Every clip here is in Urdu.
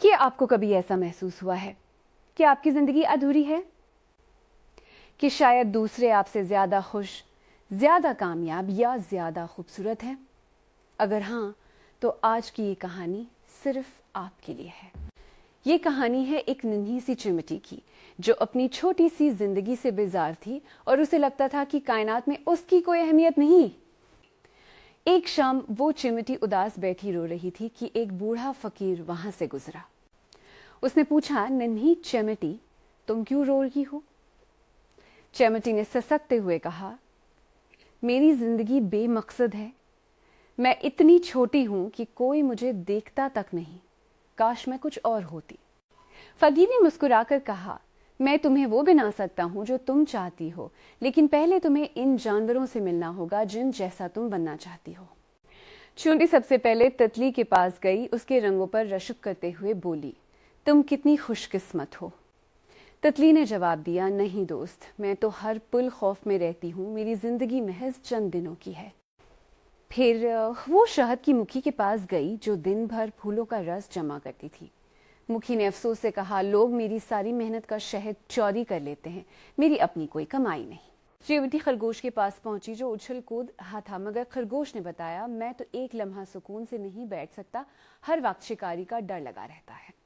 کیا آپ کو کبھی ایسا محسوس ہوا ہے کہ آپ کی زندگی ادھوری ہے؟ کہ شاید دوسرے آپ سے زیادہ خوش، زیادہ کامیاب یا زیادہ خوبصورت ہیں؟ اگر ہاں تو آج کی یہ کہانی صرف آپ کے لیے ہے۔ یہ کہانی ہے ایک ننھی سی چمٹی کی جو اپنی چھوٹی سی زندگی سے بیزار تھی اور اسے لگتا تھا کہ کائنات میں اس کی کوئی اہمیت نہیں۔ ایک شام وہ چمٹی اداس بیٹھی رو رہی تھی کہ ایک بوڑھا فقیر وہاں سے گزرا۔ اس نے پوچھا، ننھی چمٹی، تم کیوں رو رہی ہو؟ چمٹی نے سسکتے ہوئے کہا، میری زندگی بے مقصد ہے۔ میں اتنی چھوٹی ہوں کہ کوئی مجھے دیکھتا تک نہیں، کاش میں کچھ اور ہوتی۔ فقیر نے مسکرا کر کہا، میں تمہیں وہ بنا سکتا ہوں جو تم چاہتی ہو، لیکن پہلے تمہیں ان جانوروں سے ملنا ہوگا جن جیسا تم بننا چاہتی ہو۔ چونٹی سب سے پہلے تتلی کے پاس گئی، اس کے رنگوں پر رشک کرتے ہوئے بولی، تم کتنی خوش قسمت ہو۔ تتلی نے جواب دیا، نہیں دوست، میں تو ہر پل خوف میں رہتی ہوں، میری زندگی محض چند دنوں کی ہے۔ پھر وہ شہد کی مکھی کے پاس گئی جو دن بھر پھولوں کا رس جمع کرتی تھی۔ مکھی نے افسوس سے کہا، لوگ میری ساری محنت کا شہد چوری کر لیتے ہیں، میری اپنی کوئی کمائی نہیں۔ چیونٹی خرگوش کے پاس پہنچی جو اچھل کود رہا تھا، مگر خرگوش نے بتایا، میں تو ایک لمحہ سکون سے نہیں بیٹھ سکتا، ہر وقت شکاری کا ڈر لگا رہتا ہے۔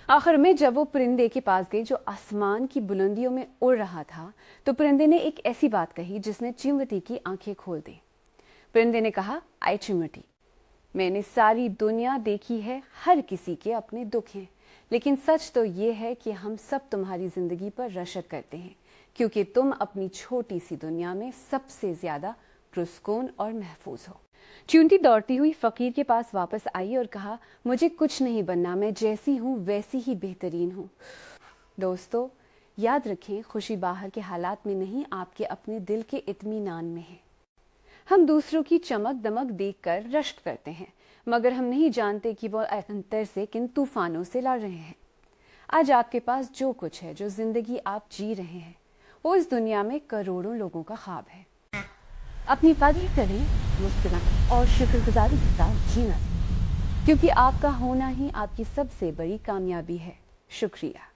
آخر میں جب وہ پرندے کے پاس گئی جو آسمان کی بلندیوں میں اڑ رہا تھا، تو پرندے نے ایک ایسی بات کہی جس نے چیونٹی کی آنکھیں کھول دیں۔ پرندے نے کہا، آئی چیونٹی، میں نے ساری دنیا دیکھی ہے، ہر کسی کے اپنے دکھ ہیں، لیکن سچ تو یہ ہے کہ ہم سب تمہاری زندگی پر رشک کرتے ہیں، کیونکہ تم اپنی چھوٹی سی دنیا میں سب سے زیادہ پرسکون اور محفوظ ہو۔ چیونٹی دوڑتی ہوئی فقیر کے پاس واپس آئی اور کہا، مجھے کچھ نہیں بننا، میں جیسی ہوں ویسی ہی بہترین ہوں۔ دوستو، یاد رکھیں، خوشی باہر کے حالات میں نہیں، آپ کے اپنے دل کے اطمینان میں ہے۔ ہم دوسروں کی چمک دمک دیکھ کر رشک کرتے ہیں، مگر ہم نہیں جانتے کہ وہ اندر سے کن طوفانوں سے لڑ رہے ہیں۔ آج آپ کے پاس جو کچھ ہے، جو زندگی آپ جی رہے ہیں، وہ اس دنیا میں کروڑوں لوگوں کا خواب ہے۔ اپنی قدر کریں، مسکرائیں اور شکر گزاری کے ساتھ جینا سیکھیں، کیونکہ آپ کا ہونا ہی آپ کی سب سے بڑی کامیابی ہے۔ شکریہ۔